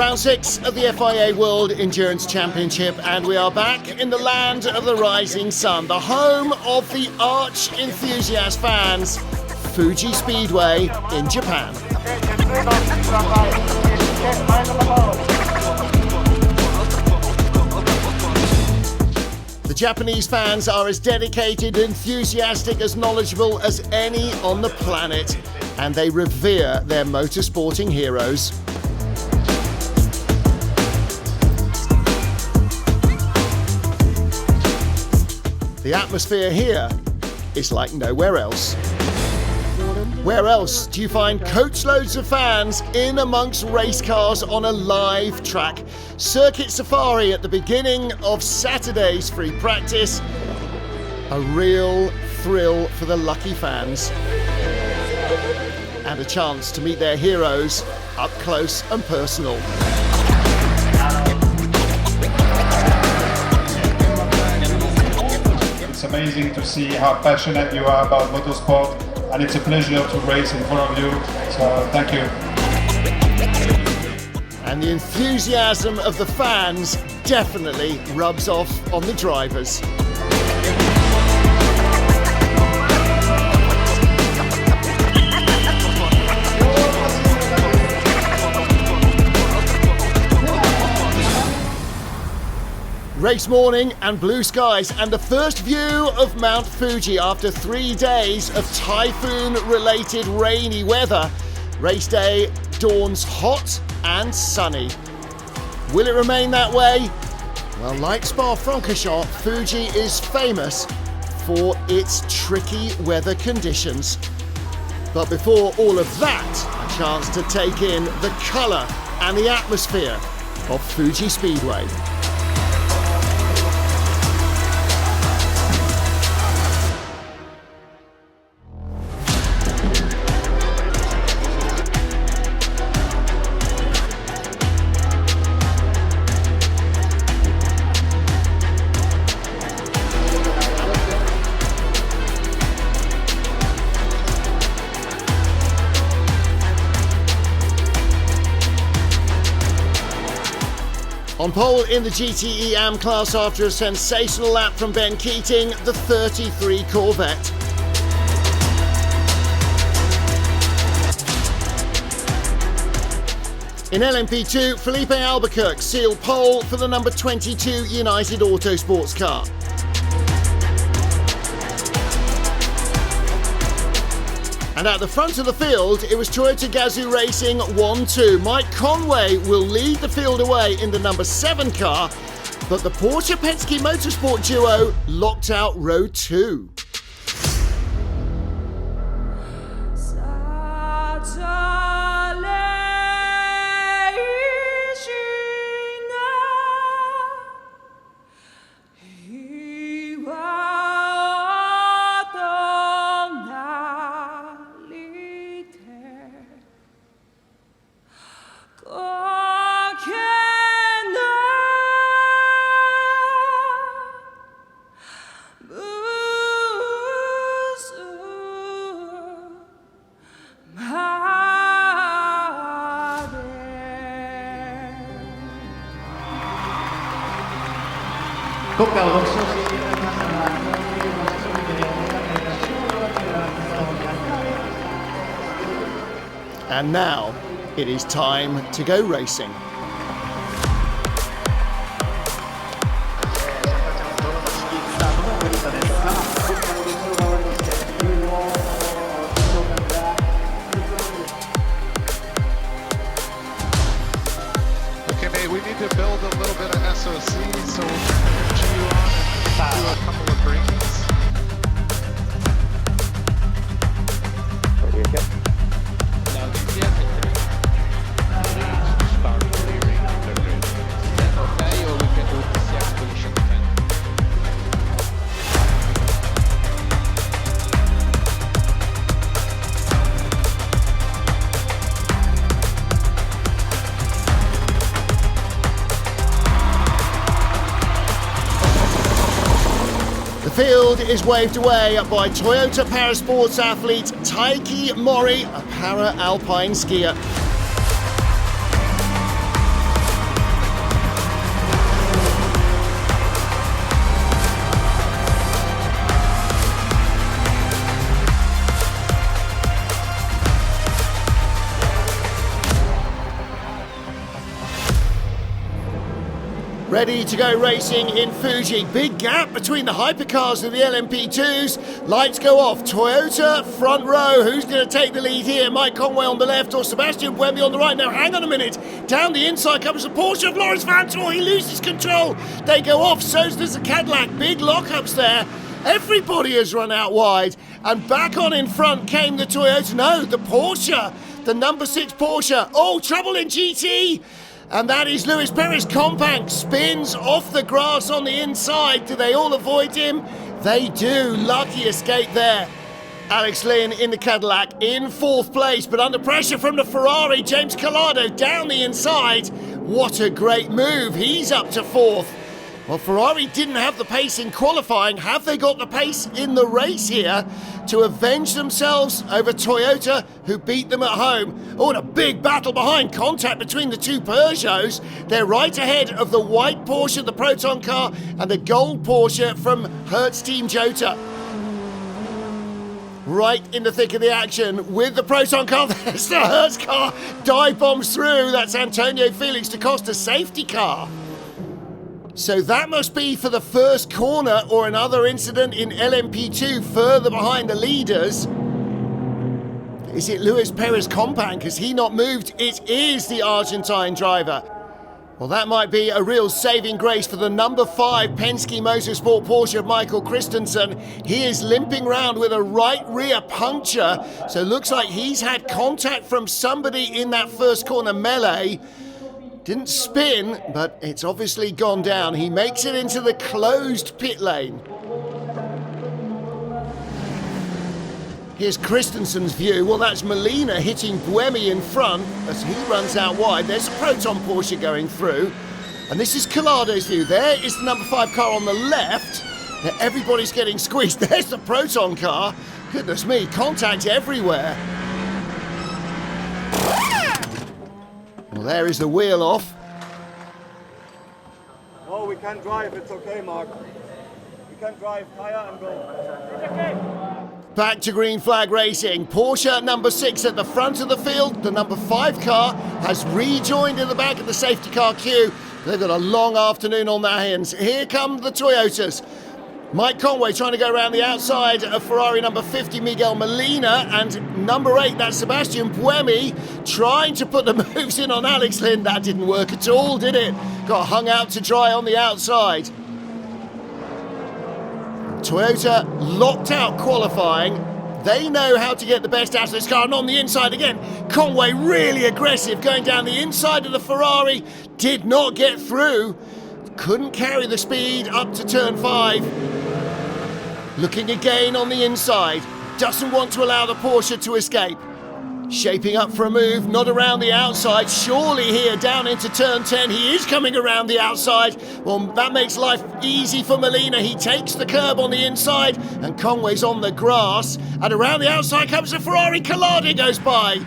Round 6 of the FIA World Endurance Championship, and we are back in the land of the rising sun, the home of the arch enthusiast fans, Fuji Speedway in Japan. The Japanese fans are as dedicated, enthusiastic, as knowledgeable as any on the planet, and they revere their motorsporting heroes. The atmosphere here is like nowhere else. Where else do you find coachloads of fans in amongst race cars on a live track? Circuit safari at the beginning of Saturday's free practice. A real thrill for the lucky fans. And a chance to meet their heroes up close and personal. It's amazing to see how passionate you are about motorsport, and it's a pleasure to race in front of you, so thank you. And the enthusiasm of the fans definitely rubs off on the drivers. Race morning and blue skies, and the first view of Mount Fuji after 3 days of typhoon-related rainy weather. Race day dawns hot and sunny. Will it remain that way? Well, like Spa-Francorchamps, Fuji is famous for its tricky weather conditions. But before all of that, a chance to take in the colour and the atmosphere of Fuji Speedway. On pole in the GTE Am class after a sensational lap from Ben Keating, the 33 Corvette. In LMP2, Felipe Albuquerque sealed pole for the number 22 United Auto sports car. And at the front of the field, it was Toyota Gazoo Racing 1-2. Mike Conway will lead the field away in the number 7 car, but the Porsche Penske Motorsport duo locked out row 2. And now it is time to go racing. Okay, mate, we need to build a little bit of SOC, so we'll turn you on and do a couple of brings. The field is waved away by Toyota Parasports athlete Taiki Mori, a para-alpine skier. ready to go racing in Fuji. Big gap between the Hypercars and the LMP2s. Lights go off. Toyota front row. Who's going to take the lead here? Mike Conway on the left or Sebastian Buemi on the right? Now, hang on a minute. Down the inside comes the Porsche of Lawrence Vanthoor. He loses control. They go off. So does the Cadillac. Big lockups there. Everybody has run out wide. And back on in front came the Toyota. No, the Porsche. The number 6 Porsche. Oh, trouble in GT. And that is Luis Perez compact, spins off the grass on the inside. Do they all avoid him? They do. Lucky escape there. Alex Lynn in the Cadillac in 4th place, but under pressure from the Ferrari. James Collado down the inside. What a great move. He's up to 4th. Well, Ferrari didn't have the pace in qualifying. Have they got the pace in the race here to avenge themselves over Toyota, who beat them at home? Oh, and a big battle behind. Contact between the two Peugeots. They're right ahead of the white Porsche, the Proton car, and the gold Porsche from Hertz Team Jota. Right in the thick of the action with the Proton car. There's the Hertz car. Dive bombs through. That's Antonio Felix da Costa's safety car. So that must be for the first corner or another incident in LMP2 further behind the leaders. Is it Luis Perez compact? Has he not moved? It is the Argentine driver. Well, that might be a real saving grace for the number 5 Penske Motorsport Porsche of Michael Christensen. He is limping round with a right rear puncture. So it looks like he's had contact from somebody in that first corner melee. Didn't spin, but it's obviously gone down. He makes it into the closed pit lane. Here's Christensen's view. Well, that's Molina hitting Buemi in front as he runs out wide. There's a Proton Porsche going through. And this is Collado's view. There is the number 5 car on the left. Now everybody's getting squeezed. There's the Proton car. Goodness me, contact everywhere. Well, there is the wheel off. No, we can't drive. It's okay, Mark. We can drive. Tire and go. It's okay. Back to green flag racing. Porsche number 6 at the front of the field. The number 5 car has rejoined in the back of the safety car queue. They've got a long afternoon on their hands. Here come the Toyotas. Mike Conway trying to go around the outside of Ferrari number 50, Miguel Molina, and number 8, that's Sebastian Buemi, trying to put the moves in on Alex Lynn. That didn't work at all, did it? Got hung out to dry on the outside. Toyota locked out qualifying. They know how to get the best out of this car, and on the inside again, Conway really aggressive, going down the inside of the Ferrari, did not get through. Couldn't carry the speed up to turn 5. Looking again on the inside. Doesn't want to allow the Porsche to escape. Shaping up for a move, not around the outside. Surely here down into turn 10. He is coming around the outside. Well, that makes life easy for Molina. He takes the curb on the inside and Conway's on the grass. And around the outside comes the Ferrari. Collado goes by.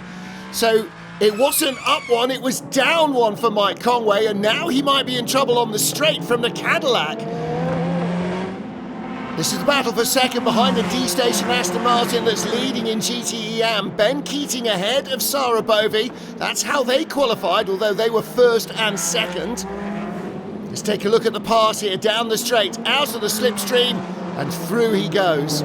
So it wasn't up one, it was down one for Mike Conway, and now he might be in trouble on the straight from the Cadillac. This is the battle for second behind the D-Station Aston Martin that's leading in GTE Am. Ben Keating ahead of Sarah Bovey. That's how they qualified, although they were first and second. Let's take a look at the pass here, down the straight, out of the slipstream, and through he goes.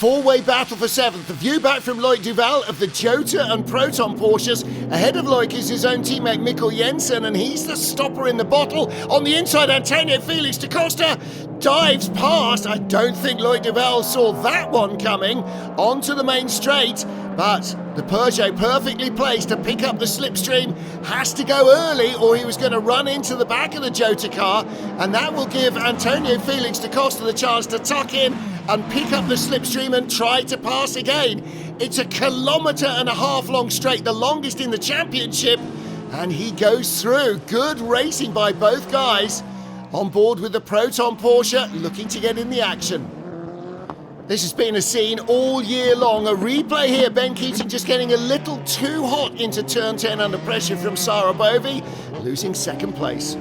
Four-way battle for 7th. The view back from Loic Duval of the Jota and Proton Porsches. Ahead of Loic is his own teammate Mikkel Jensen, and he's the stopper in the bottle. On the inside, Antonio Felix da Costa dives past. I don't think Loic Duval saw that one coming onto the main straight, but the Peugeot perfectly placed to pick up the slipstream. Has to go early or he was going to run into the back of the Jota car, and that will give Antonio Felix da Costa the chance to tuck in and pick up the slipstream and try to pass again. It's a 1.5 kilometre long straight, the longest in the championship, and he goes through. Good racing by both guys. On board with the Proton Porsche, looking to get in the action. This has been a scene all year long. A replay here, Ben Keating just getting a little too hot into turn 10 under pressure from Sarah Bovey, losing second place.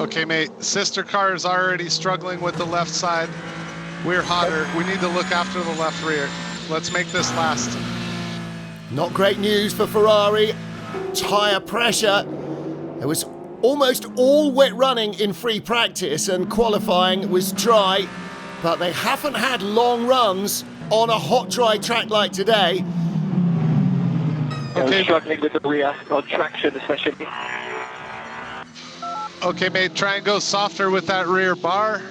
Okay, mate, sister car is already struggling with the left side. We're hotter. We need to look after the left rear. Let's make this last. Not great news for Ferrari. tyre pressure. There was almost all wet running in free practice, and qualifying was dry, but they haven't had long runs on a hot, dry track like today. Okay. Struggling with the rear on traction, especially. Okay, mate, try and go softer with that rear bar.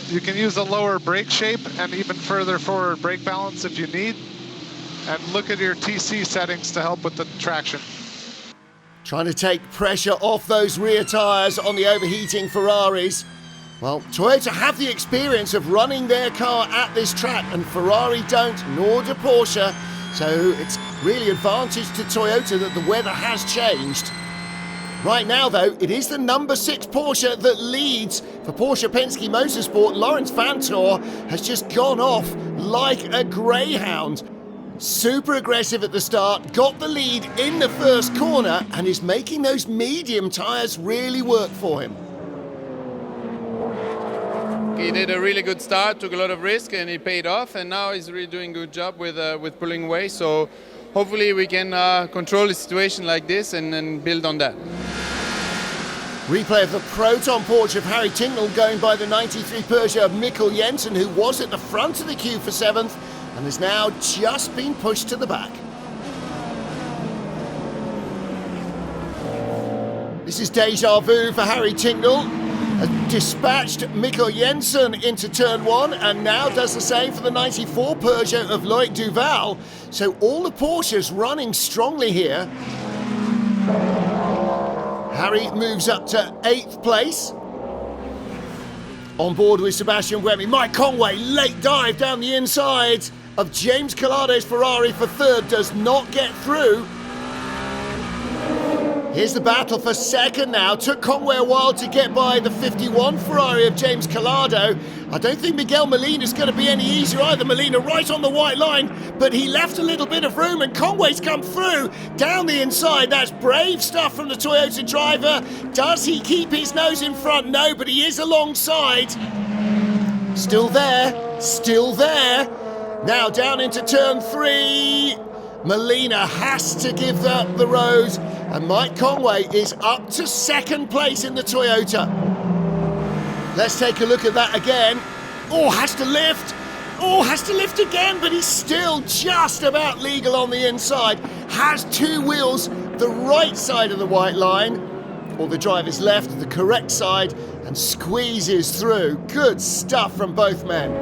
You can use a lower brake shape and even further forward brake balance if you need. And look at your TC settings to help with the traction. Trying to take pressure off those rear tyres on the overheating Ferraris. Well, Toyota have the experience of running their car at this track, and Ferrari don't, nor do Porsche. So it's really advantage to Toyota that the weather has changed. Right now, though, it is the number 6 Porsche that leads for Porsche Penske Motorsport. Lawrence Vanthoor has just gone off like a greyhound. Super aggressive at the start, got the lead in the first corner, and is making those medium tyres really work for him. He did a really good start, took a lot of risk, and he paid off, and now he's really doing a good job with pulling away. So hopefully we can control the situation like this and build on that. Replay of the Proton Porsche of Harry Tincknell going by the 93 Peugeot of Mikkel Jensen, who was at the front of the queue for 7th and has now just been pushed to the back. This is deja vu for Harry Tincknell. Dispatched Mikkel Jensen into turn 1 and now does the same for the 94 Peugeot of Loic Duval. So all the Porsches running strongly here. Harry moves up to 8th place. On board with Sebastian Buemi. Mike Conway, late dive down the inside of James Calado's Ferrari for 3rd, does not get through. Here's the battle for 2nd now. Took Conway a while to get by the 51 Ferrari of James Calado. I don't think Miguel Molina's going to be any easier either. Molina right on the white line, but he left a little bit of room, and Conway's come through down the inside. That's brave stuff from the Toyota driver. Does he keep his nose in front? No, but he is alongside. Still there, still there. Now down into turn 3. Molina has to give up the road, and Mike Conway is up to 2nd place in the Toyota. Let's take a look at that again. Oh, has to lift. Oh, has to lift again, but he's still just about legal on the inside. Has 2 wheels, the right side of the white line, or the driver's left, the correct side, and squeezes through. Good stuff from both men.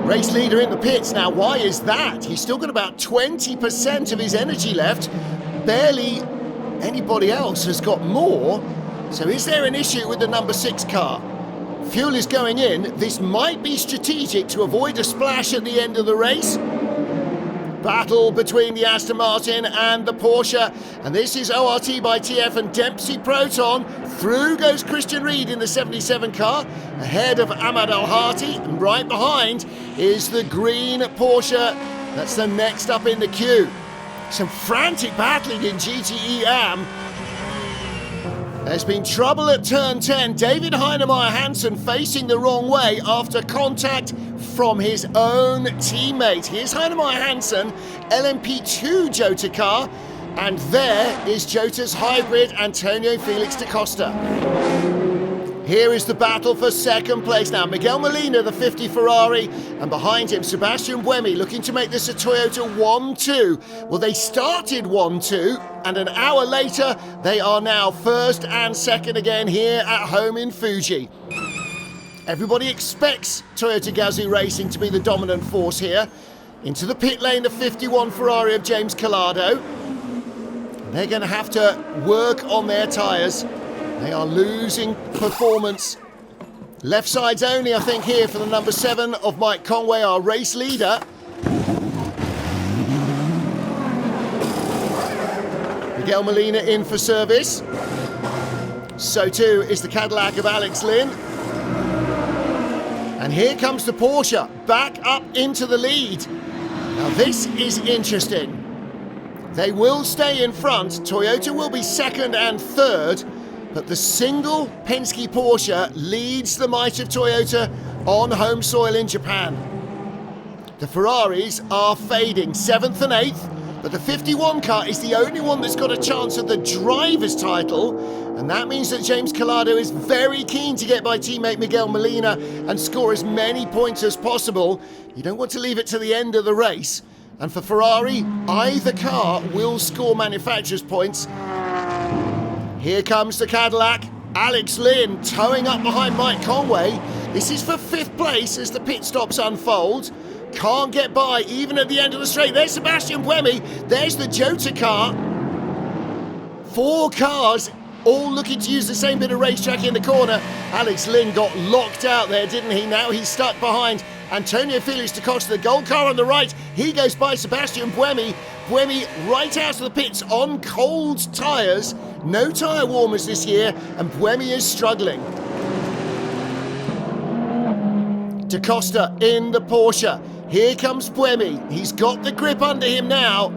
Race leader in the pits now. Why is that? He's still got about 20% of his energy left. Barely anybody else has got more. So is there an issue with the number 6 car? Fuel is going in. This might be strategic to avoid a splash at the end of the race. Battle between the Aston Martin and the Porsche, and this is ORT by TF and Dempsey Proton. Through goes Christian Reed in the 77 car, ahead of Ahmad Al-Hati, and right behind is the green Porsche. That's the next up in the queue. Some frantic battling in GTE Am. There's been trouble at turn 10. David Heinemeier Hansen facing the wrong way after contact from his own teammate. Here's Heinemeier Hansen, LMP2 Jota car, and there is Jota's hybrid Antonio Felix da Costa. Here is the battle for 2nd place now. Miguel Molina, the 50 Ferrari, and behind him Sebastian Buemi looking to make this a Toyota 1-2. Well, they started 1-2, and an hour later they are now 1st and 2nd again here at home in Fuji. Everybody expects Toyota Gazoo Racing to be the dominant force here. Into the pit lane, the 51 Ferrari of James Calado. They're going to have to work on their tyres. They are losing performance. Left sides only, I think, here for the number 7 of Mike Conway, our race leader. Miguel Molina in for service. So too is the Cadillac of Alex Lynn. And here comes the Porsche, back up into the lead. Now this is interesting. They will stay in front. Toyota will be 2nd and 3rd. But the single Penske Porsche leads the might of Toyota on home soil in Japan. The Ferraris are fading. 7th and 8th. But the 51 car is the only one that's got a chance of the driver's title, and that means that James Calado is very keen to get by teammate Miguel Molina and score as many points as possible. You don't want to leave it to the end of the race. And for Ferrari, either car will score manufacturer's points. Here comes the Cadillac. Alex Lynn towing up behind Mike Conway. This is for 5th place as the pit stops unfold. Can't get by even at the end of the straight. There's Sebastian Buemi. There's the Jota car. 4 cars all looking to use the same bit of racetrack in the corner. Alex Lynn got locked out there, didn't he? Now he's stuck behind Antonio Felix da Costa, the gold car on the right. He goes by Sebastian Buemi. Buemi right out of the pits on cold tyres. No tyre warmers this year, and Buemi is struggling. Da Costa in the Porsche. Here comes Buemi. He's got the grip under him now.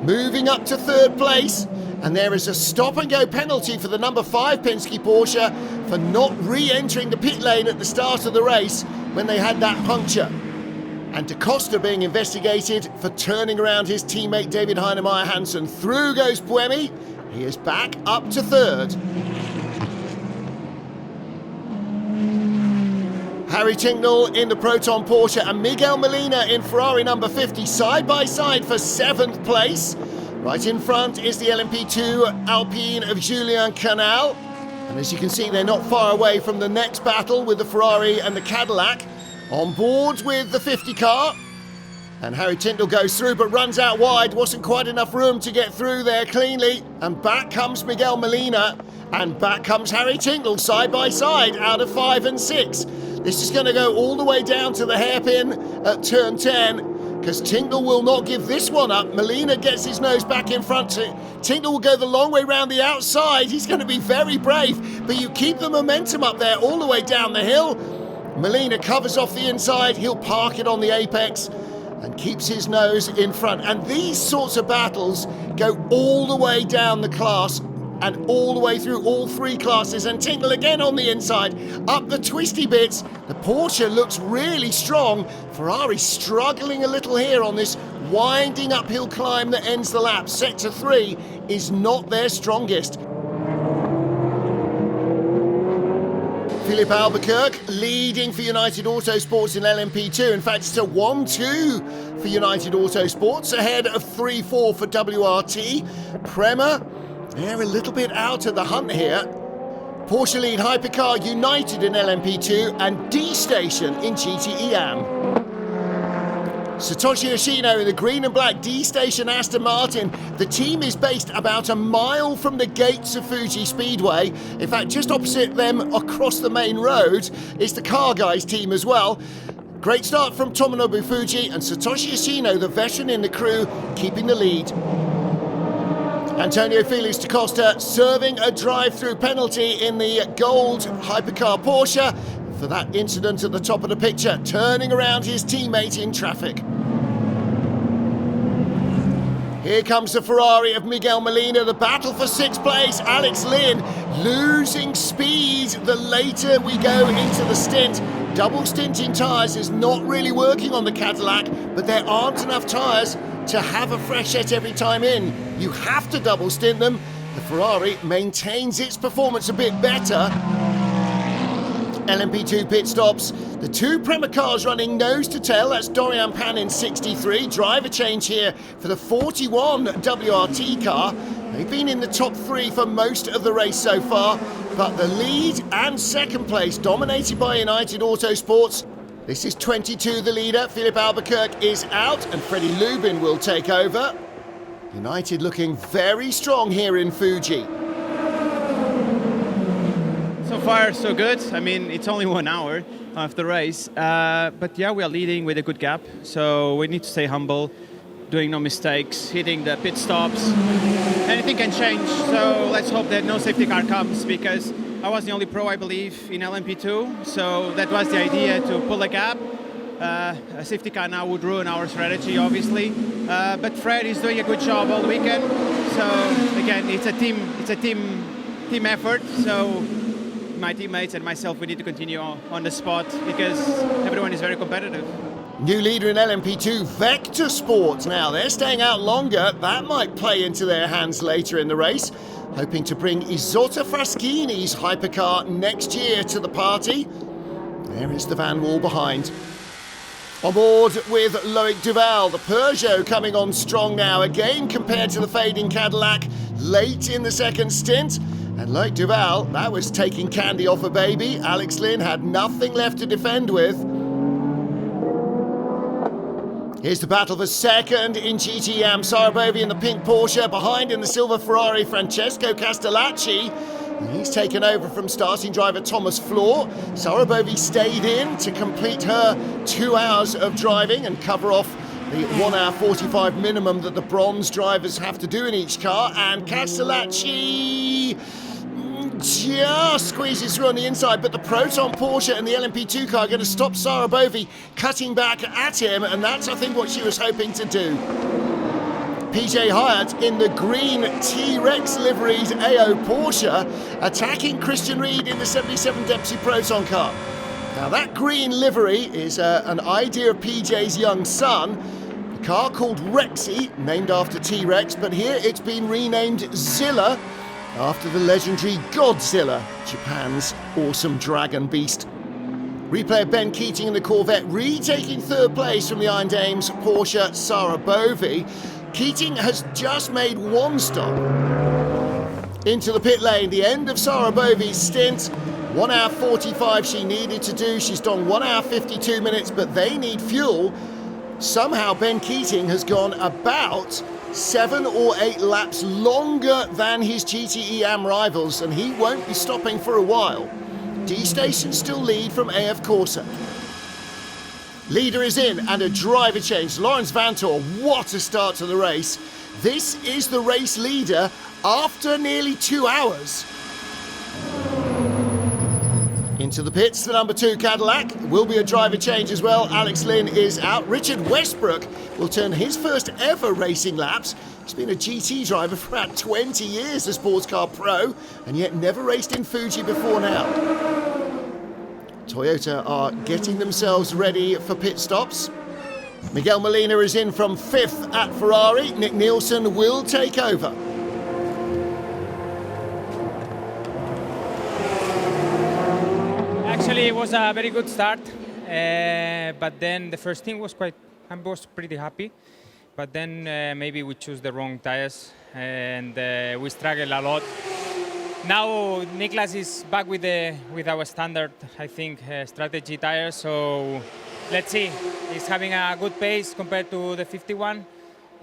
Moving up to 3rd place. And there is a stop-and-go penalty for the number 5 Penske Porsche for not re-entering the pit lane at the start of the race when they had that puncture. And Da Costa being investigated for turning around his teammate David Heinemeier Hansson. Through goes Buemi. He is back up to 3rd. Harry Tincknell in the Proton Porsche and Miguel Molina in Ferrari number 50 side by side for 7th place. Right in front is the LMP2 Alpine of Julien Canal. And as you can see, they're not far away from the next battle with the Ferrari and the Cadillac. On board with the 50 car. And Harry Tincknell goes through but runs out wide. Wasn't quite enough room to get through there cleanly. And back comes Miguel Molina. And back comes Harry Tincknell side by side out of 5 and 6. This is going to go all the way down to the hairpin at turn 10. Because Tincknell will not give this one up. Molina gets his nose back in front. Tincknell will go the long way round the outside. He's going to be very brave. But you keep the momentum up there all the way down the hill. Molina covers off the inside. He'll park it on the apex and keeps his nose in front. And these sorts of battles go all the way down the class and all the way through all 3 classes. And Tincknell again on the inside, up the twisty bits. The Porsche looks really strong. Ferrari struggling a little here on this winding uphill climb that ends the lap. Sector 3 is not their strongest. Philippe Albuquerque leading for United Autosports in LMP2. In fact, it's a 1-2 for United Autosports, ahead of 3-4 for WRT. Prema, they're a little bit out of the hunt here. Porsche lead Hypercar United in LMP2 and D-Station in GTE Am. Satoshi Yoshino in the green and black D-Station Aston Martin. The team is based about a mile from the gates of Fuji Speedway. In fact, just opposite them across the main road is the Car Guys team as well. Great start from Tomonobu Fuji and Satoshi Yoshino, the veteran in the crew, keeping the lead. Antonio Felix da Costa serving a drive-through penalty in the gold Hypercar Porsche for that incident at the top of the picture, turning around his teammate in traffic. Here comes the Ferrari of Miguel Molina, the battle for 6th place. Alex Lynn losing speed the later we go into the stint. Double stinting tyres is not really working on the Cadillac, but there aren't enough tyres to have a fresh set every time in. You have to double stint them. The Ferrari maintains its performance a bit better. LMP2 pit stops. The 2 Prema cars running nose to tail. That's Dorian Pan in 63. Driver change here for the 41 WRT car. They've been in the top 3 for most of the race so far, but the lead and 2nd place dominated by United Autosports. This is 22, the leader. Philippe Albuquerque is out and Freddie Lubin will take over. United looking very strong here in Fuji. So far, so good. I mean, it's only 1 hour of the race. But yeah, we are leading with a good gap. So we need to stay humble, doing no mistakes, hitting the pit stops. Anything can change. So let's hope that no safety car comes, because I was the only pro, I believe, in LMP2. So that was the idea, to pull a gap. A safety car now would ruin our strategy, obviously. But Fred is doing a good job all weekend. So again, it's a team effort. So my teammates and myself, we need to continue on the spot, because everyone is very competitive. New leader in LMP2, Vector Sport. Now, they're staying out longer. That might play into their hands later in the race. Hoping to bring Isotta Fraschini's Hypercar next year to the party. There is the van wall behind. On board with Loic Duval, the Peugeot coming on strong now, again compared to the fading Cadillac late in the second stint. And Loic Duval, that was taking candy off a baby. Alex Lynn had nothing left to defend with. Here's the battle for second in GTE Am. Sarabovi in the pink Porsche, behind in the silver Ferrari, Francesco Castellacci. He's taken over from starting driver Thomas Floor. Sarabovi stayed in to complete her 2 hours of driving and cover off the 1 hour 45 minimum that the bronze drivers have to do in each car. And Castellacci just squeezes through on the inside, but the Proton Porsche and the LMP2 car are going to stop Sarabovi cutting back at him, and that's, I think, what she was hoping to do. PJ Hyatt in the green T-Rex liveried AO Porsche attacking Christian Reed in the 77 Deputy Proton car. Now that green livery is an idea of PJ's young son. A car called Rexy, named after T-Rex, but here it's been renamed Zilla after the legendary Godzilla, Japan's awesome dragon beast. Replay of Ben Keating in the Corvette retaking third place from the Iron Dames Porsche Sarabovi. Keating has just made one stop into the pit lane, the end of Sarabovi's stint. 1 hour 45 she needed to do. She's done 1 hour 52 minutes, but they need fuel. Somehow Ben Keating has gone about 7 or 8 laps longer than his GTE Am rivals, and he won't be stopping for a while. D-Station still lead from AF Corsa. Leader is in, and a driver change. Lawrence Vantor, what a start to the race. This is the race leader after nearly 2 hours. Into the pits, the number 2 Cadillac. Will be a driver change as well. Alex Lynn is out. Richard Westbrook will turn his first ever racing laps. He's been a GT driver for about 20 years, a sports car pro, and yet never raced in Fuji before now. Toyota are getting themselves ready for pit stops. Miguel Molina is in from 5th at Ferrari. Nick Nielsen will take over. Actually, it was a very good start, but then the first thing was I was pretty happy, but then maybe we chose the wrong tires and we struggled a lot. Now Niklas is back with our standard, I think, strategy tires. So let's see. He's having a good pace compared to the 51,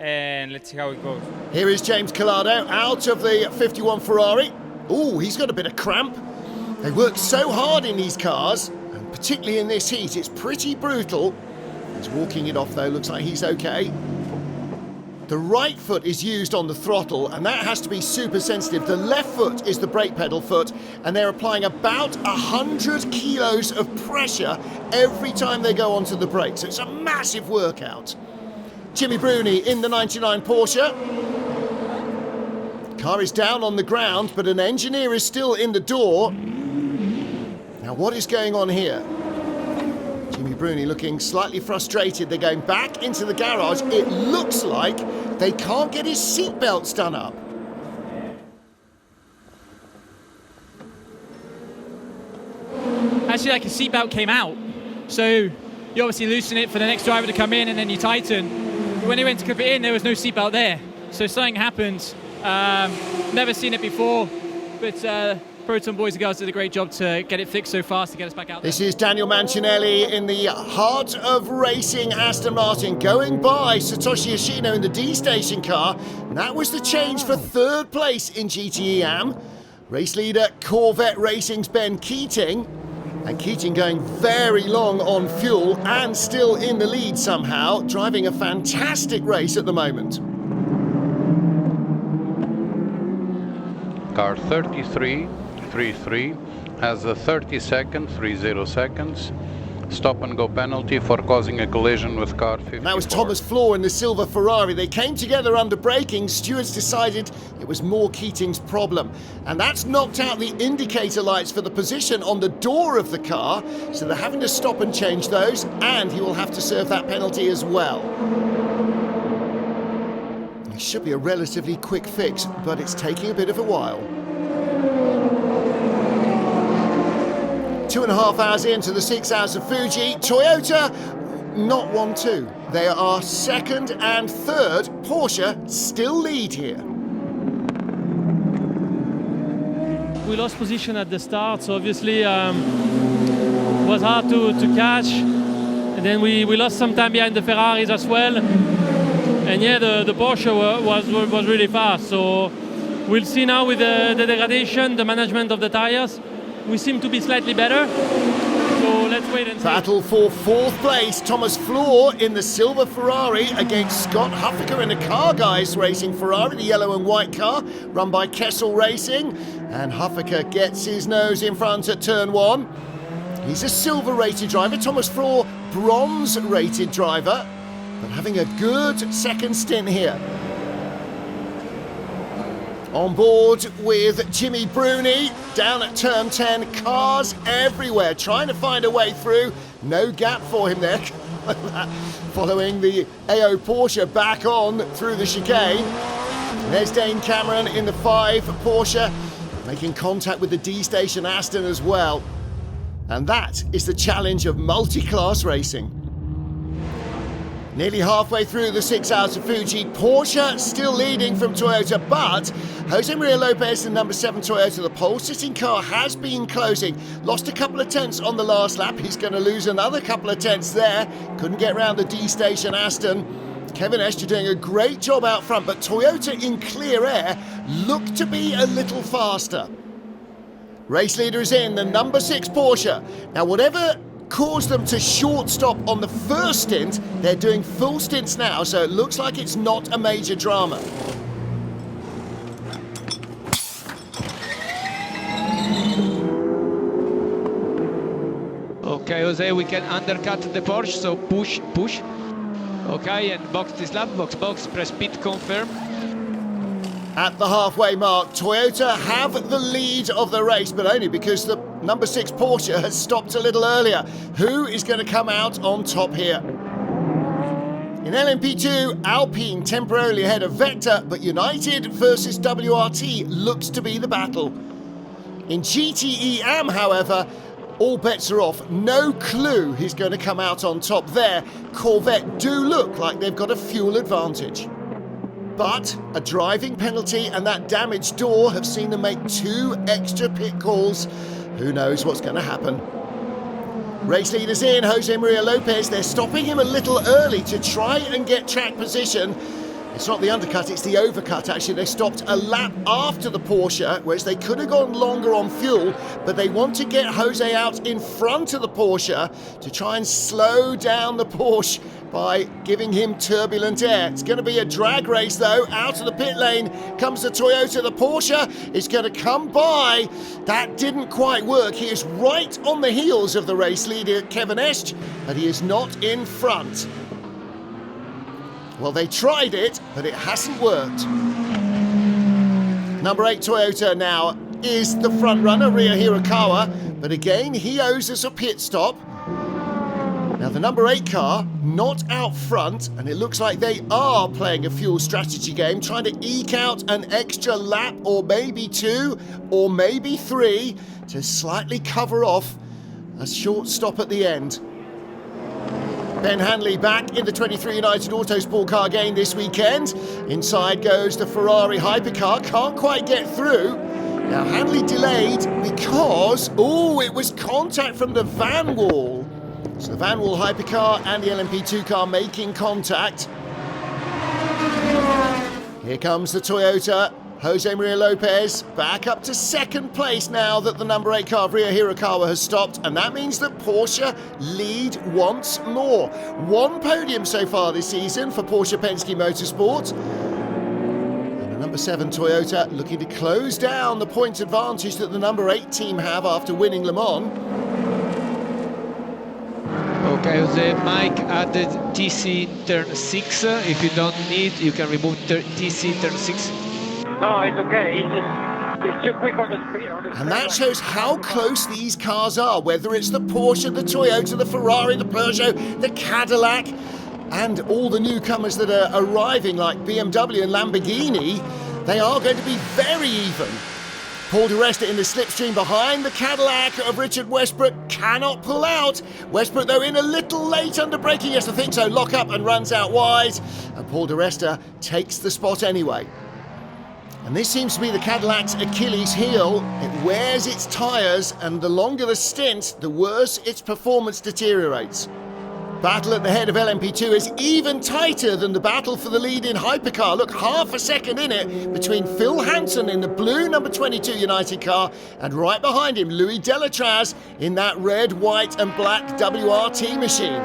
and let's see how it goes. Here is James Collado out of the 51 Ferrari. Ooh, he's got a bit of cramp. They work so hard in these cars, and particularly in this heat, it's pretty brutal. He's walking it off though, looks like he's okay. The right foot is used on the throttle, and that has to be super sensitive. The left foot is the brake pedal foot, and they're applying about 100 kilos of pressure every time they go onto the brake. So it's a massive workout. Jimmy Bruni in the 99 Porsche. Car is down on the ground, but an engineer is still in the door. Now, what is going on here? Jimmy Bruni looking slightly frustrated. They're going back into the garage. It looks like they can't get his seatbelts done up. Actually, like, his seatbelt came out. So you obviously loosen it for the next driver to come in, and then you tighten. But when he went to clip it in, there was no seatbelt there. So something happened. Never seen it before, but Proton boys and girls did a great job to get it fixed so fast to get us back out there. This is Daniel Mancinelli in the heart of racing Aston Martin, going by Satoshi Yoshino in the D-Station car. And that was the change for 3rd place in GTE Am. Race leader Corvette Racing's Ben Keating. And Keating going very long on fuel and still in the lead somehow, driving a fantastic race at the moment. Car 33 has a 30 seconds. stop-and-go penalty for causing a collision with car 54. And that was Thomas Floor in the silver Ferrari. They came together under braking. Stewards decided it was more Keating's problem. And that's knocked out the indicator lights for the position on the door of the car. So they're having to stop and change those. And he will have to serve that penalty as well. It should be a relatively quick fix, but it's taking a bit of a while. 2.5 hours into the 6 Hours of Fuji, Toyota not 1-2. They are second and third. Porsche still lead here. We lost position at the start, so obviously it was hard to catch. And then we lost some time behind the Ferraris as well. And yeah, the Porsche was really fast. So we'll see now with the degradation, the management of the tires. We seem to be slightly better, so let's wait and see. Battle for fourth place. Thomas Floor in the silver Ferrari against Scott Huffaker in the Car Guys Racing Ferrari, the yellow and white car, run by Kessel Racing. And Huffaker gets his nose in front at turn 1. He's a silver-rated driver. Thomas Floor, bronze-rated driver, but having a good second stint here. On board with Jimmy Bruni, down at turn 10, cars everywhere, trying to find a way through. No gap for him there, following the AO Porsche back on through the chicane. There's Dane Cameron in the 5 Porsche, making contact with the D-Station Aston as well. And that is the challenge of multi-class racing. Nearly halfway through the 6 Hours of Fuji, Porsche still leading from Toyota, but Jose Maria Lopez, the number 7 Toyota, the pole-sitting car, has been closing. Lost a couple of tenths on the last lap. He's going to lose another couple of tenths there. Couldn't get round the D-Station Aston. Kevin Escher doing a great job out front, but Toyota in clear air look to be a little faster. Race leader is in, the number 6 Porsche. Now, whatever caused them to short stop on the first stint, they're doing full stints now, so it looks like it's not a major drama. Okay, Jose, we can undercut the Porsche, so push. Okay, and box this lap, box, press pit, confirm. At the halfway mark, Toyota have the lead of the race, but only because the number 6 Porsche has stopped a little earlier. Who is going to come out on top here? In LMP2, Alpine temporarily ahead of Vector, but United versus WRT looks to be the battle. In GTE Am, however, all bets are off. No clue who's going to come out on top there. Corvette do look like they've got a fuel advantage. But a driving penalty and that damaged door have seen them make 2 extra pit calls. Who knows what's going to happen? Race leaders in, Jose Maria Lopez. They're stopping him a little early to try and get track position. It's not the undercut, it's the overcut actually. They stopped a lap after the Porsche, whereas they could have gone longer on fuel, but they want to get Jose out in front of the Porsche to try and slow down the Porsche by giving him turbulent air. It's going to be a drag race though. Out of the pit lane comes the Toyota. The Porsche is going to come by. That didn't quite work. He is right on the heels of the race leader, Kevin Escher, but he is not in front. Well, they tried it, but it hasn't worked. Number 8 Toyota now is the front runner, Ryo Hirakawa, but again, he owes us a pit stop. Now, the number 8 car, not out front, and it looks like they are playing a fuel strategy game, trying to eke out an extra lap, or maybe 2, or maybe 3, to slightly cover off a short stop at the end. Ben Hanley back in the 23 United Autosport car game this weekend. Inside goes the Ferrari Hypercar, can't quite get through. Now Hanley delayed because, it was contact from the van wall. So the van wall Hypercar and the LMP2 car making contact. Here comes the Toyota. Jose Maria Lopez back up to second place now that the number 8 car, Ryo Hirakawa, has stopped, and that means that Porsche lead once more. 1 podium so far this season for Porsche Penske Motorsport. And the number 7 Toyota looking to close down the points advantage that the number 8 team have after winning Le Mans. Okay, Jose, Mike added TC turn 6. If you don't need, you can remove TC turn 6. No, it's okay. It's too quick on the screen. And that shows how close these cars are, whether it's the Porsche, the Toyota, the Ferrari, the Peugeot, the Cadillac, and all the newcomers that are arriving like BMW and Lamborghini. They are going to be very even. Paul di Resta in the slipstream behind the Cadillac of Richard Westbrook, cannot pull out. Westbrook, though, in a little late under braking. Yes, I think so. Lock up and runs out wide. And Paul di Resta takes the spot anyway. And this seems to be the Cadillac's Achilles heel. It wears its tyres, and the longer the stint, the worse its performance deteriorates. Battle at the head of LMP2 is even tighter than the battle for the lead in Hypercar. Look, half a second in it between Phil Hansen in the blue number 22 United car and right behind him Louis Delatraz in that red, white and black WRT machine.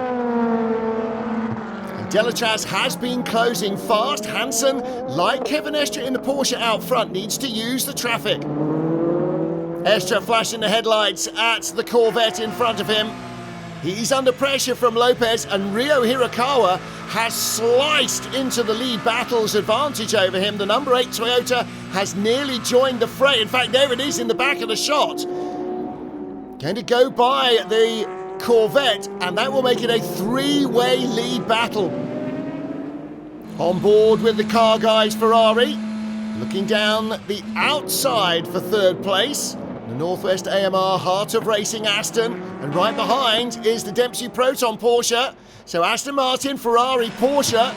And Delatraz has been closing fast. Hansen, like Kevin Estre in the Porsche out front, needs to use the traffic. Estre flashing the headlights at the Corvette in front of him. He's under pressure from Lopez, and Ryo Hirakawa has sliced into the lead battle's advantage over him. The number 8 Toyota has nearly joined the fray. In fact, there it is in the back of the shot. Going to go by the Corvette, and that will make it a three-way lead battle. On board with the car guys, Ferrari, looking down the outside for third place. The Northwest AMR Heart of Racing Aston, and right behind is the Dempsey Proton Porsche. So Aston Martin, Ferrari, Porsche,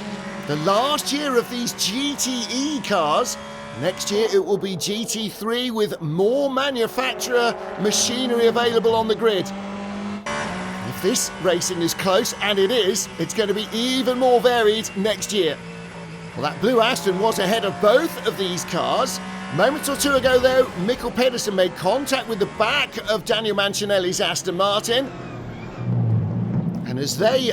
the last year of these GTE cars. Next year it will be GT3 with more manufacturer machinery available on the grid. If this racing is close, and it is, it's going to be even more varied next year. Well, that blue Aston was ahead of both of these cars. Moments or two ago, though, Mikkel Pedersen made contact with the back of Daniel Mancinelli's Aston Martin. And as they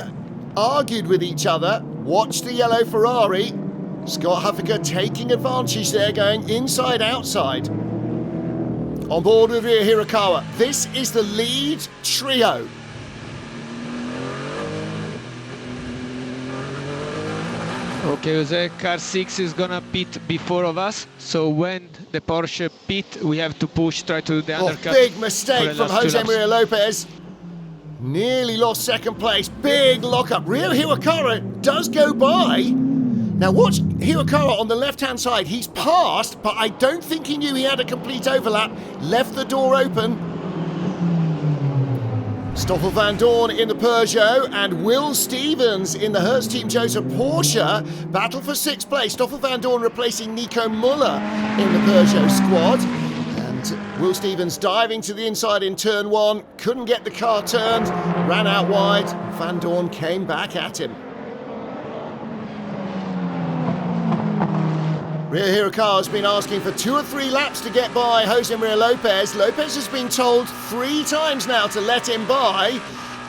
argued with each other, watch the yellow Ferrari. Scott Huffaker taking advantage there, going inside-outside. On board with Ryo Hirakawa. This is the lead trio. Okay, Jose, car 6 is gonna pit before of us, so when the Porsche pit, we have to push, try to do the undercut. Big mistake from Jose Maria Lopez. Nearly lost second place. Big lockup. Ryo Hirakawa does go by. Now watch Hirakawa on the left-hand side. He's passed, but I don't think he knew he had a complete overlap. Left the door open. Stoffel van Dorn in the Peugeot and Will Stevens in the Hertz Team Joseph Porsche battle for 6th place. Stoffel van Dorn replacing Nico Muller in the Peugeot squad. And Will Stevens diving to the inside in turn 1. Couldn't get the car turned, ran out wide. Van Dorn came back at him. Ryo Hirakawa has been asking for 2 or 3 laps to get by Jose Maria Lopez. Lopez has been told 3 times now to let him by,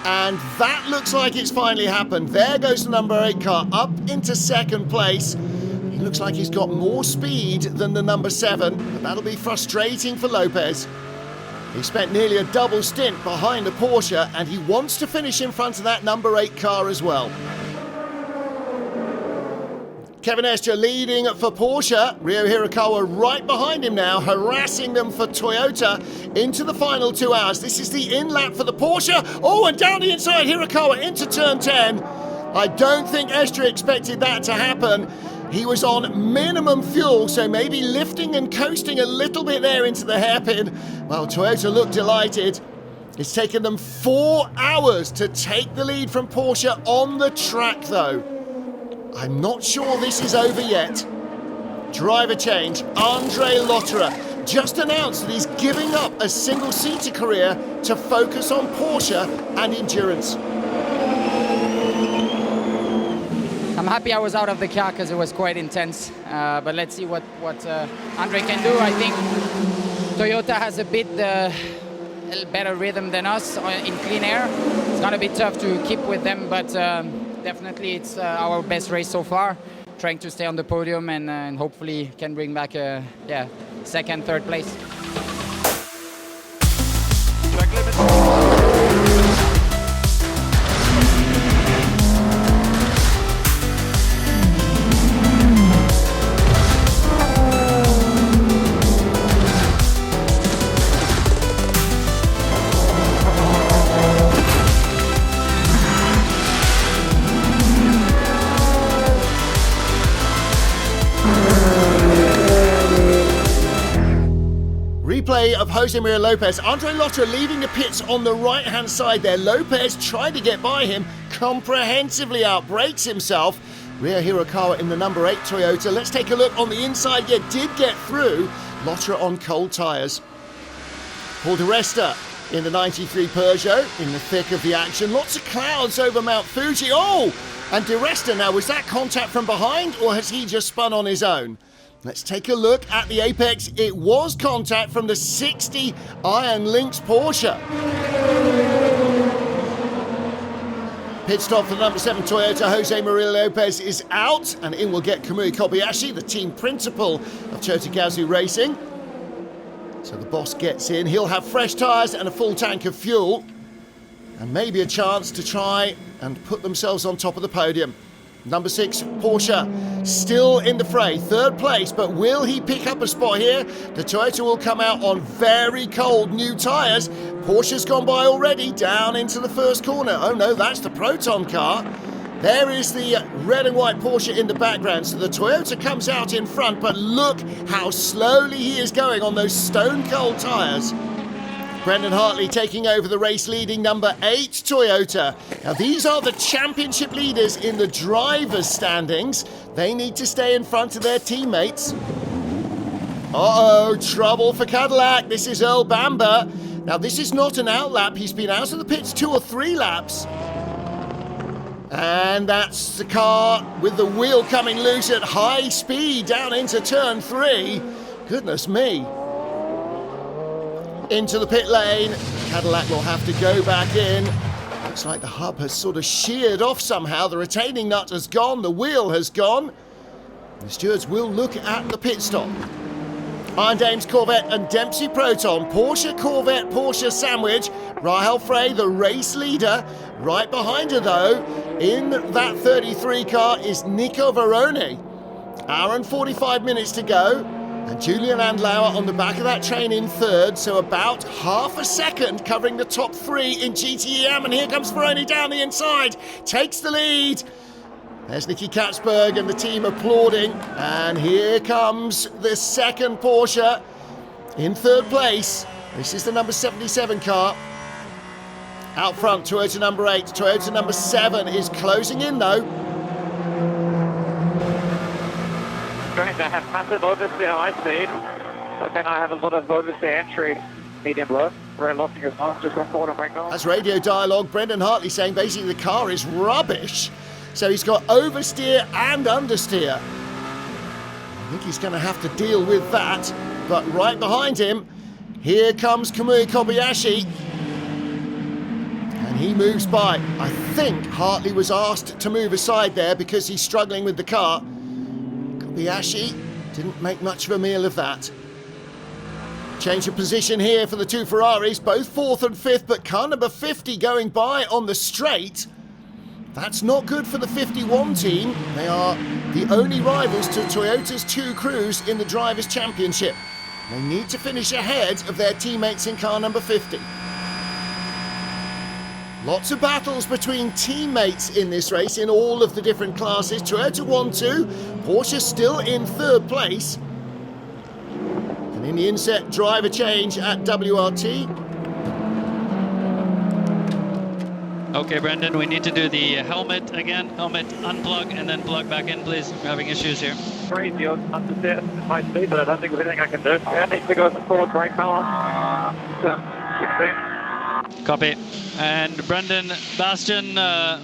and that looks like it's finally happened. There goes the number 8 car up into 2nd place. He looks like he's got more speed than the number 7, but that'll be frustrating for Lopez. He spent nearly a double stint behind the Porsche, and he wants to finish in front of that number 8 car as well. Kevin Estre leading for Porsche. Ryo Hirakawa right behind him now, harassing them for Toyota into the final 2 hours. This is the in-lap for the Porsche. Oh, and down the inside, Hirakawa into turn 10. I don't think Estre expected that to happen. He was on minimum fuel, so maybe lifting and coasting a little bit there into the hairpin. Well, Toyota looked delighted. It's taken them 4 hours to take the lead from Porsche on the track, though. I'm not sure this is over yet. Driver change. Andre Lotterer just announced that he's giving up a single-seater career to focus on Porsche and endurance. I'm happy I was out of the car because it was quite intense. But let's see what Andre can do. I think Toyota has a bit better rhythm than us in clean air. It's going to be tough to keep with them, but definitely it's our best race so far. Trying to stay on the podium and hopefully can bring back a 2nd, 3rd place. play of Jose Maria Lopez. Andre Lotterer leaving the pits on the right-hand side there. Lopez tried to get by him, comprehensively outbrakes himself. Ryo Hirakawa in the number 8 Toyota. Let's take a look on the inside. Yeah, did get through. Lotterer on cold tyres. Paul di Resta in the 93 Peugeot in the thick of the action. Lots of clouds over Mount Fuji. Oh! And di Resta now, was that contact from behind or has he just spun on his own? Let's take a look at the apex. It was contact from the 60 Iron Lynx Porsche. Pit stop for the number 7 Toyota. Jose Maria Lopez is out, and in will get Kamui Kobayashi, the team principal of Toyota Gazoo Racing. So the boss gets in. He'll have fresh tyres and a full tank of fuel, and maybe a chance to try and put themselves on top of the podium. Number 6 Porsche still in the fray, 3rd place, but will he pick up a spot here? The Toyota will come out on very cold new tyres. Porsche's gone by already, down into the first corner. Oh no, that's the Proton car. There is the red and white Porsche in the background. So the Toyota comes out in front, but look how slowly he is going on those stone cold tyres. Brendan Hartley taking over the race, leading number 8 Toyota. Now these are the championship leaders in the drivers' standings. They need to stay in front of their teammates. Uh-oh, trouble for Cadillac. This is Earl Bamber. Now this is not an outlap. He's been out of the pits 2 or 3 laps. And that's the car with the wheel coming loose at high speed down into turn 3. Goodness me. Into the pit lane. Cadillac will have to go back in. Looks like the hub has sort of sheared off somehow. The retaining nut has gone. The wheel has gone. The stewards will look at the pit stop. Iron Dames Corvette and Dempsey Proton. Porsche Corvette Porsche sandwich. Rahel Frey, the race leader. Right behind her though, in that 33 car is Nico Veroni. Hour and 45 minutes to go. And Julian Andlauer on the back of that train in 3rd, so about half a second covering the top 3 in GTE Am. And here comes Veroni down the inside, takes the lead. There's Nicky Katzberg and the team applauding. And here comes the 2nd Porsche in 3rd place. This is the number 77 car. Out front, Toyota number 8. Toyota number 7 is closing in though. Going to have massive oversteer high speed, but then I have a lot of oversteer entry, medium low. Very lofty as well, just 1 quarter brake on. That's radio dialogue. Brendan Hartley saying basically the car is rubbish. So he's got oversteer and understeer. I think he's going to have to deal with that. But right behind him, here comes Kamui Kobayashi. And he moves by. I think Hartley was asked to move aside there because he's struggling with the car. Kobayashi didn't make much of a meal of that. Change of position here for the 2 Ferraris, both 4th and 5th, but car number 50 going by on the straight. That's not good for the 51 team. They are the only rivals to Toyota's 2 crews in the Drivers' Championship. They need to finish ahead of their teammates in car number 50. Lots of battles between teammates in this race in all of the different classes. Toyota 1-2, Porsche still in 3rd place. And in the inset, driver change at WRT. Okay, Brendan, we need to do the helmet again. Helmet unplug and then plug back in, please. We're having issues here. Crazy understeer high speed, but I don't think there's anything I can do. I need to go forward brake balance. 16. Copy. And Brendan, Bastian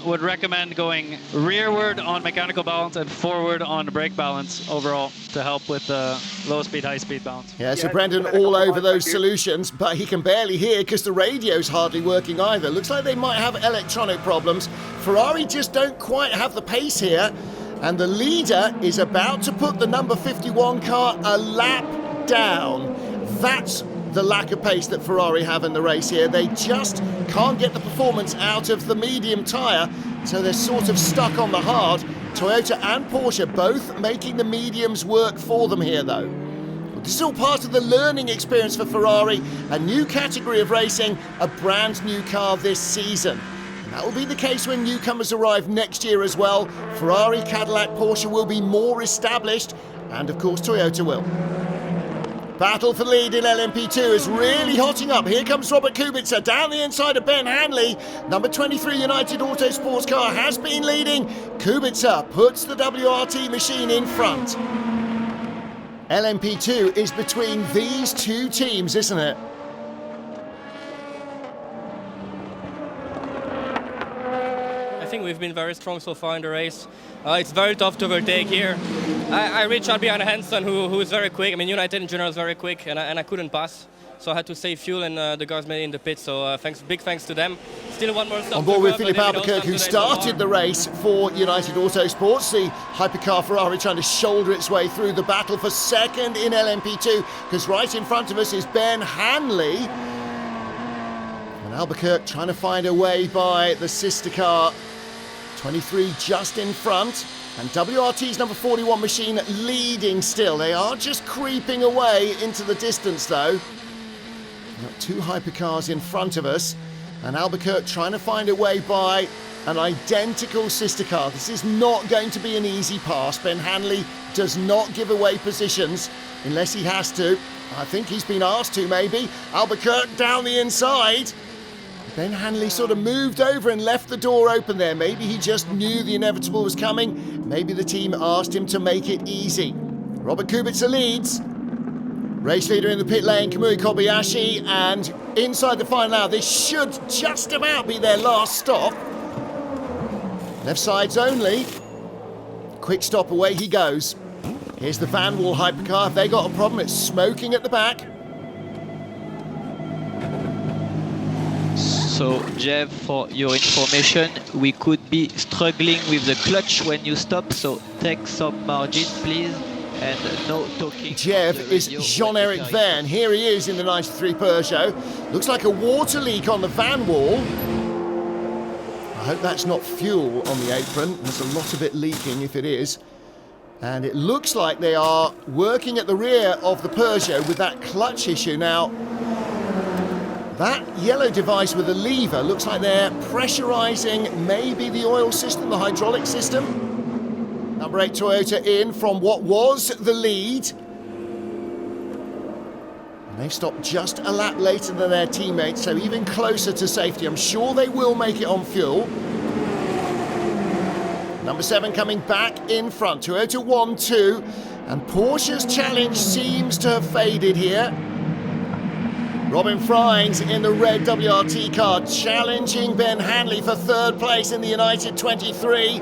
would recommend going rearward on mechanical balance and forward on brake balance overall to help with the low speed, high speed balance. Yeah, so Brendan all over those solutions, but he can barely hear because the radio's hardly working either. Looks like they might have electronic problems. Ferrari just don't quite have the pace here. And the leader is about to put the number 51 car a lap down. That's the lack of pace that Ferrari have in the race here. They just can't get the performance out of the medium tyre, so they're sort of stuck on the hard. Toyota and Porsche both making the mediums work for them here though. This is all part of the learning experience for Ferrari, a new category of racing, a brand new car this season. And that will be the case when newcomers arrive next year as well. Ferrari, Cadillac, Porsche will be more established, and of course Toyota will. Battle for the lead in LMP2 is really hotting up. Here comes Robert Kubica down the inside of Ben Hanley. Number 23 United Auto Sports car has been leading. Kubica puts the WRT machine in front. LMP2 is between these two teams, isn't it? I think we've been very strong so far in the race. It's very tough to overtake here. I reached out behind Hansen, who is very quick. I mean, United in general is very quick, and I couldn't pass. So I had to save fuel, and the guys made it in the pit. So big thanks to them. Still one more stop. On board with Philippe Albuquerque, who started the race for United Autosports. The Hypercar Ferrari trying to shoulder its way through the battle for second in LMP2, because right in front of us is Ben Hanley. And Albuquerque trying to find a way by the sister car. 23 just in front, and WRT's number 41 machine leading still. They are just creeping away into the distance though. We've got two hypercars in front of us, and Albuquerque trying to find a way by an identical sister car. This is not going to be an easy pass. Ben Hanley does not give away positions unless he has to. I think he's been asked to maybe. Albuquerque down the inside. Ben Hanley sort of moved over and left the door open there. Maybe he just knew the inevitable was coming. Maybe the team asked him to make it easy. Robert Kubica leads. Race leader in the pit lane, Kamui Kobayashi, and inside the final hour, this should just about be their last stop. Left sides only. Quick stop, away he goes. Here's the Van Wall Hypercar. If they got a problem, it's smoking at the back. So, Jeff, for your information, we could be struggling with the clutch when you stop, so take some margin, please, and no talking. Jeff is Jean-Eric Verne. Here he is in the 93 Peugeot. Looks like a water leak on the Van Wall. I hope that's not fuel on the apron. There's a lot of it leaking if it is. And it looks like they are working at the rear of the Peugeot with that clutch issue. Now, that yellow device with a lever looks like they're pressurizing maybe the oil system, the hydraulic system. Number 8 Toyota in from what was the lead. And they've stopped just a lap later than their teammates, so even closer to safety. I'm sure they will make it on fuel. Number 7 coming back in front. Toyota 1-2. And Porsche's challenge seems to have faded here. Robin Freins in the red WRT car, challenging Ben Hanley for third place in the United 23.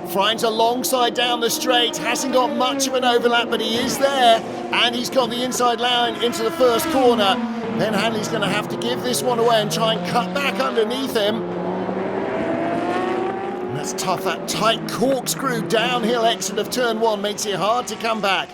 Freins alongside down the straight, hasn't got much of an overlap, but he is there, and he's got the inside line into the first corner. Ben Hanley's going to have to give this one away and try and cut back underneath him. And that's tough, that tight corkscrew downhill exit of turn 1 makes it hard to come back.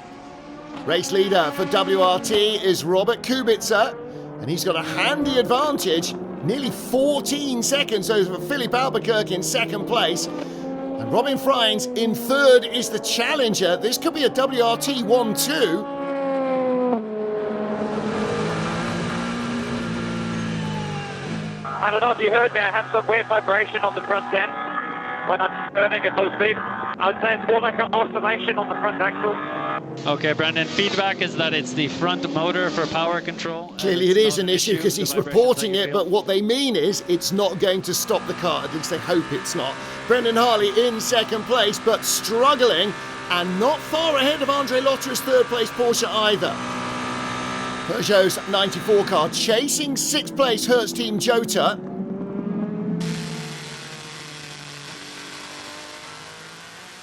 Race leader for WRT is Robert Kubica. And he's got a handy advantage, nearly 14 seconds over Philippe Albuquerque in second place. And Robin Freins in third is the challenger. This could be a WRT 1-2. I don't know if you heard me, I have some weird vibration on the front end when I'm turning at low speed. I would say it's more like an oscillation on the front axle. Okay, Brendan, feedback is that it's the front motor for power control. Clearly it is an issue because he's reporting it, but what they mean is it's not going to stop the car. At least they hope it's not. Brendan Harley in second place, but struggling and not far ahead of Andre Lotter's third place Porsche either. Peugeot's 94 car chasing sixth place Hertz Team Jota.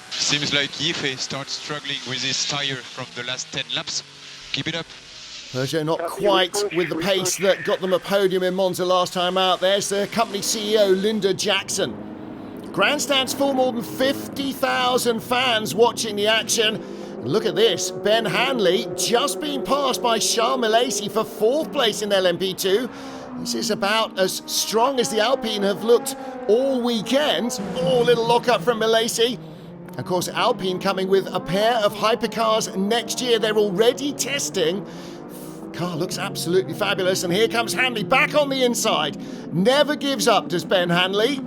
Seems like Yifei starts struggling with his tyre from the last 10 laps. Keep it up. Peugeot not quite with the pace that got them a podium in Monza last time out. There's the company CEO, Linda Jackson. Grandstand's full, more than 50,000 fans watching the action. Look at this, Ben Hanley just being passed by Charles Milesi for fourth place in LMP2. This is about as strong as the Alpine have looked all weekend. Oh, little lock-up from Milesi. Of course, Alpine coming with a pair of hypercars next year. They're already testing. Car looks absolutely fabulous. And here comes Hanley back on the inside. Never gives up, does Ben Hanley.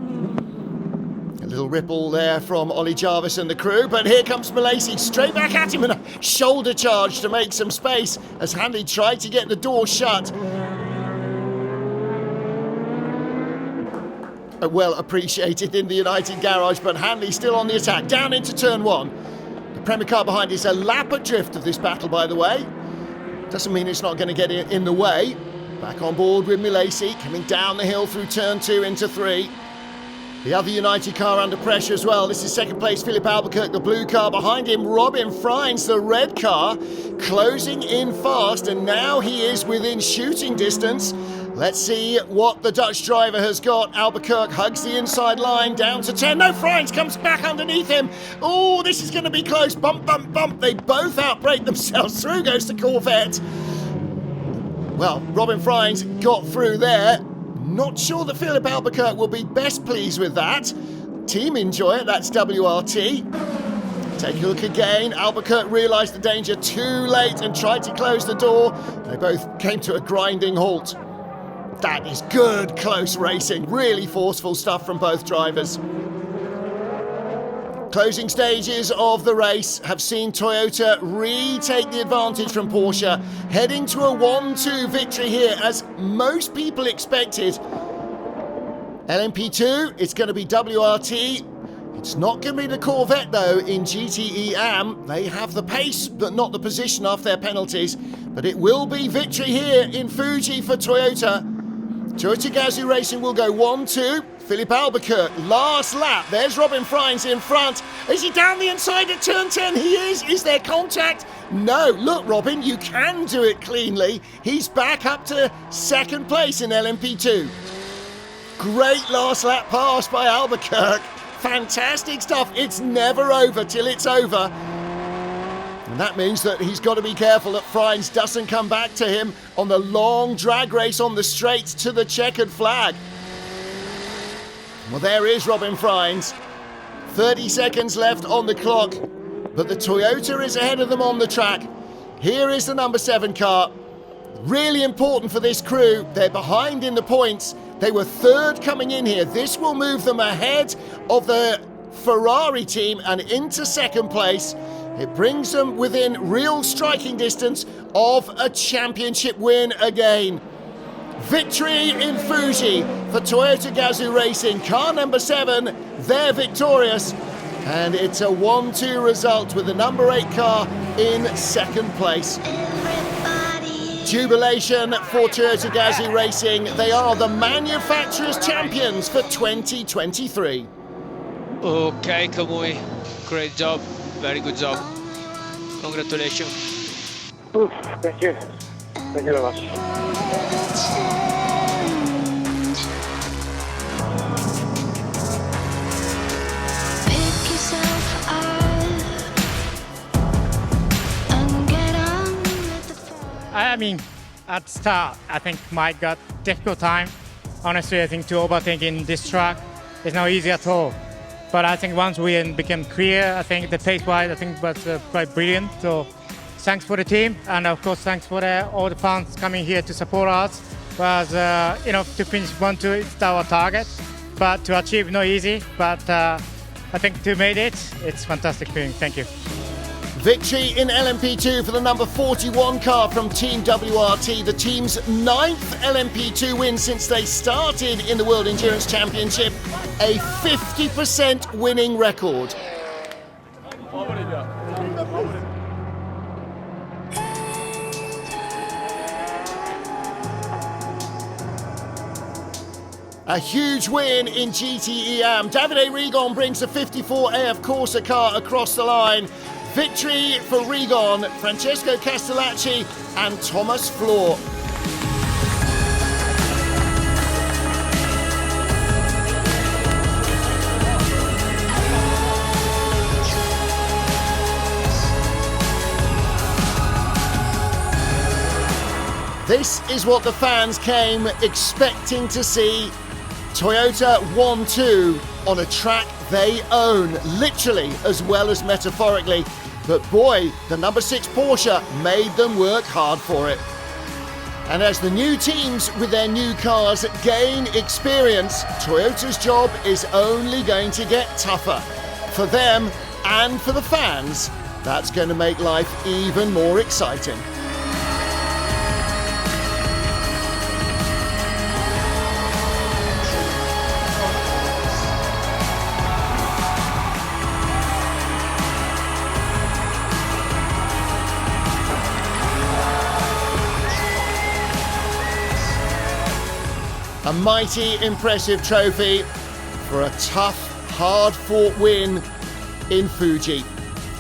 A little ripple there from Ollie Jarvis and the crew, but here comes Malaysi straight back at him and a shoulder charge to make some space as Hanley tried to get the door shut. Well appreciated in the United garage, but Hanley still on the attack, down into turn one. The Premier car behind is a lap adrift of this battle, by the way. Doesn't mean it's not going to get in the way. Back on board with Malaysi, coming down the hill through turn 2 into 3. The other United car under pressure as well. This is second place, Philip Albuquerque, the blue car. Behind him, Robin Frijns, the red car, closing in fast, and now he is within shooting distance. Let's see what the Dutch driver has got. Albuquerque hugs the inside line, down to 10. No, Frijns comes back underneath him. Oh, this is going to be close. Bump, bump, bump. They both outbrake themselves. Through goes the Corvette. Well, Robin Frijns got through there. Not sure that Philip Albuquerque will be best pleased with that. Team enjoy it, that's WRT. Take a look again. Albuquerque realised the danger too late and tried to close the door. They both came to a grinding halt. That is good, close racing. Really forceful stuff from both drivers. Closing stages of the race have seen Toyota retake the advantage from Porsche, heading to a 1-2 victory here, as most people expected. LMP2, it's going to be WRT. It's not going to be the Corvette, though, in GTE Am. They have the pace, but not the position after their penalties. But it will be victory here in Fuji for Toyota. Toyota Gazoo Racing will go 1-2. Philip Albuquerque, last lap. There's Robin Frijns in front. Is he down the inside at turn 10? He is. Is there contact? No. Look, Robin, you can do it cleanly. He's back up to second place in LMP2. Great last lap pass by Albuquerque. Fantastic stuff. It's never over till it's over. And that means that he's got to be careful that Frijns doesn't come back to him on the long drag race on the straights to the checkered flag. Well, there is Robin Frijns. 30 seconds left on the clock, but the Toyota is ahead of them on the track. Here is the number 7 car. Really important for this crew. They're behind in the points. They were third coming in here. This will move them ahead of the Ferrari team and into second place. It brings them within real striking distance of a championship win again. Victory in Fuji for Toyota Gazoo Racing. Car number 7, they're victorious. And it's a 1-2 result with the number 8 car in second place. Jubilation for Toyota Gazoo Racing. They are the manufacturer's champions for 2023. Okay, Kamui, great job, very good job. Congratulations. Thank you. Thank you very much. I mean, at the start, I think Mike got difficult time. Honestly, I think to overtake in this track is not easy at all. But I think once we became clear, I think the pace-wise, I think was quite brilliant. So thanks for the team, and of course thanks for all the fans coming here to support us. Was to finish 1-2 is our target, but to achieve not easy. But I think to made it, it's fantastic feeling. Thank you. Victory in LMP2 for the number 41 car from Team WRT, the team's 9th LMP2 win since they started in the World Endurance Championship, a 50% winning record. A huge win in GTE Am. Davide Rigon brings the 54 AF Corsa car across the line. Victory for Rigon, Francesco Castellacci and Thomas Floor. This is what the fans came expecting to see. Toyota 1-2 on a track they own, literally as well as metaphorically. But boy, the number 6 Porsche made them work hard for it. And as the new teams with their new cars gain experience, Toyota's job is only going to get tougher. For them and for the fans, that's going to make life even more exciting. A mighty impressive trophy for a tough, hard-fought win in Fuji.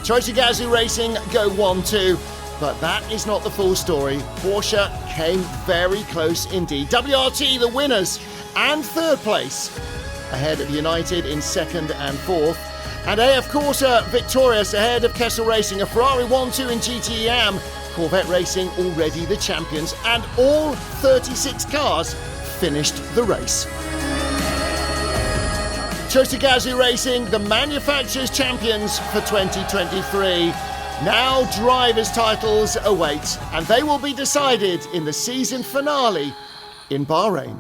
Toyota Gazoo Racing go 1-2, but that is not the full story. Porsche came very close indeed. WRT the winners and third place, ahead of United in second and fourth. And AF Corsa victorious ahead of Kessel Racing. A Ferrari 1-2 in GTE Am. Corvette Racing already the champions, and all 36 cars finished the race. Toyota Gazoo Racing, the manufacturers' champions for 2023. Now drivers' titles await, and they will be decided in the season finale in Bahrain.